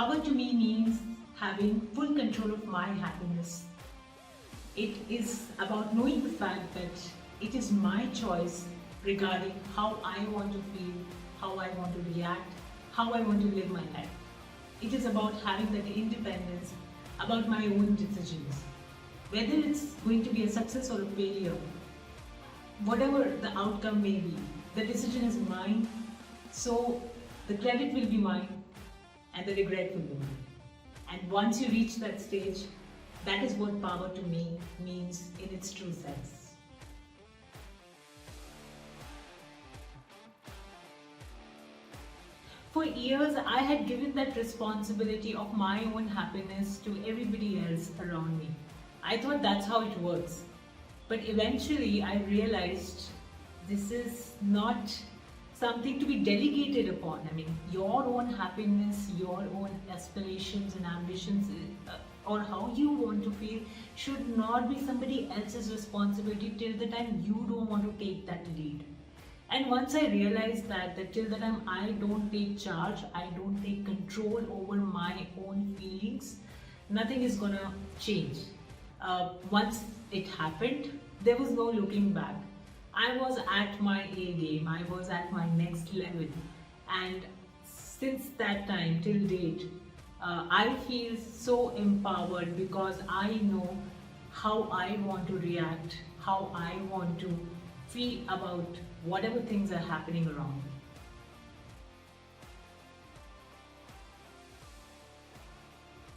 Power to me means having full control of my happiness. It is about knowing the fact that it is my choice regarding how I want to feel, how I want to react, how I want to live my life. It is about having that independence, about my own decisions. Whether it's going to be a success or a failure, whatever the outcome may be, the decision is mine, so the credit will be mine and the regret will be mine. And once you reach that stage, that is what power to me means in its true sense. For years, I had given that responsibility of my own happiness to everybody else around me. I thought that's how it works. But eventually, I realized this is not something to be delegated upon. I mean, your own happiness, your own aspirations and ambitions, or how you want to feel should not be somebody else's responsibility till the time you don't want to take that lead. And once I realized that till the time I don't take charge, I don't take control over my own feelings, nothing is gonna change. Once it happened, there was no looking back. I was at my A game, I was at my next level, and since that time till date, I feel so empowered because I know how I want to react, how I want to feel about whatever things are happening around me.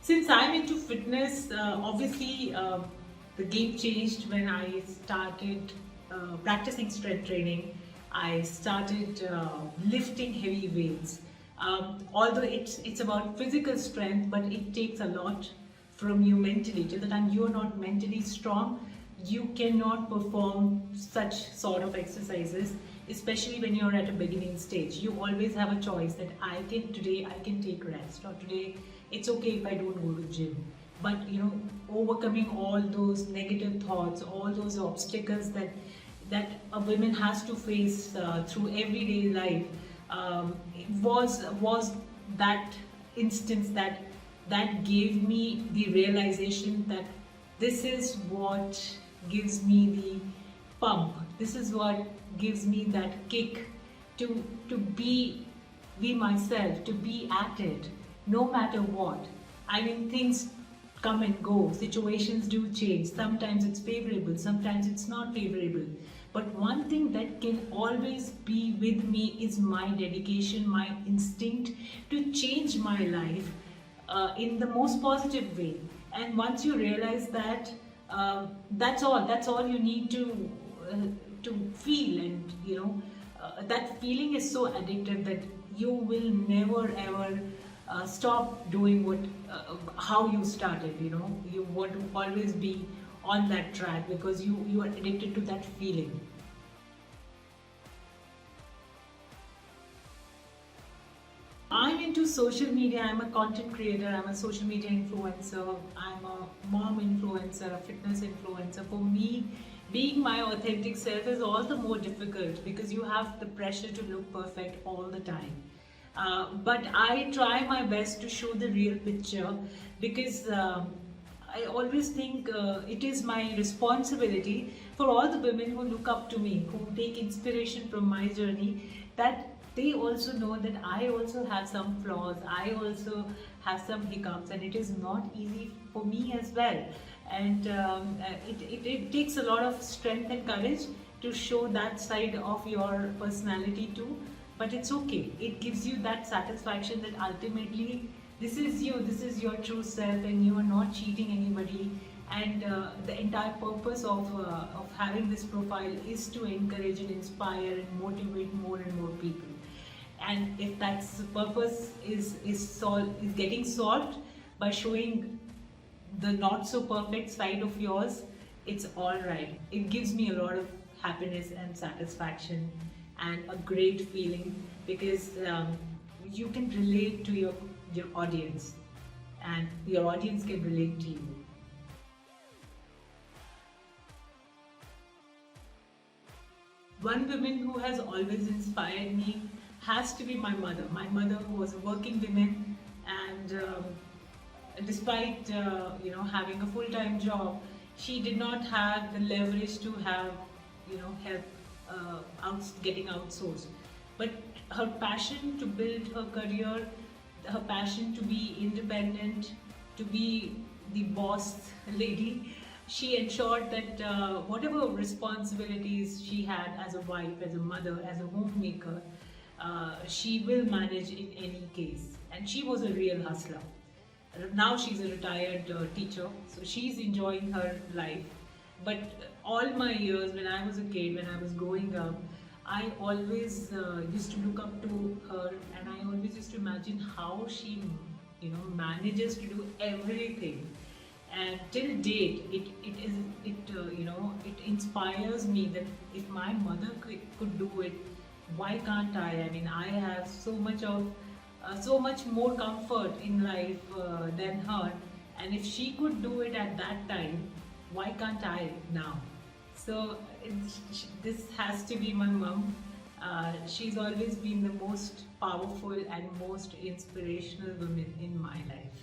Since I'm into fitness, obviously the game changed when I started practicing strength training. I started lifting heavy weights. Although it's about physical strength, but it takes a lot from you mentally. Till the time you are not mentally strong, you cannot perform such sort of exercises, especially when you're at a beginning stage. You always have a choice that today I can take rest, or today it's okay if I don't go to gym. But overcoming all those negative thoughts, all those obstacles that a woman has to face through everyday life, was that instance that gave me the realization that this is what gives me the pump. This is what gives me that kick to be myself, to be at it, no matter what. I mean, things come and go, situations do change. Sometimes it's favorable, sometimes it's not favorable. But one thing that can always be with me is my dedication, my instinct to change my life in the most positive way. And once you realize that, that's all you need to feel. And that feeling is so addictive that you will never ever stop doing how you started. You want to always be on that track because you are addicted to that feeling. I'm into social media. I'm a content creator, I'm a social media influencer, I'm a mom influencer, a fitness influencer. For me, being my authentic self is all the more difficult because you have the pressure to look perfect all the time. But I try my best to show the real picture because I always think it is my responsibility for all the women who look up to me, who take inspiration from my journey, that they also know that I also have some flaws, I also have some hiccups, and it is not easy for me as well. And it takes a lot of strength and courage to show that side of your personality too. But it's okay. It gives you that satisfaction that ultimately this is you, this is your true self, and you are not cheating anybody. And the entire purpose of having this profile is to encourage and inspire and motivate more and more people. And if that's the purpose is getting solved by showing the not so perfect side of yours, it's all right. It gives me a lot of happiness and satisfaction and a great feeling because you can relate to your audience and your audience can relate to you. One woman who has always inspired me has to be my mother. My mother, who was a working woman, and and despite having a full-time job, she did not have the leverage to have help getting outsourced. But her passion to build her career, her passion to be independent, to be the boss lady, she ensured that whatever responsibilities she had as a wife, as a mother, as a homemaker, she will manage in any case. And she was a real hustler. Now she's a retired teacher, so she's enjoying her life. But all my years, when I was a kid, when I was growing up, I always used to look up to her, and I always used to imagine how she, manages to do everything. And till date, it inspires me that if my mother could do it, why can't I? I mean, I have so much more comfort in life than her, and if she could do it at that time, why can't I now? So this has to be my mom. She's always been the most powerful and most inspirational woman in my life.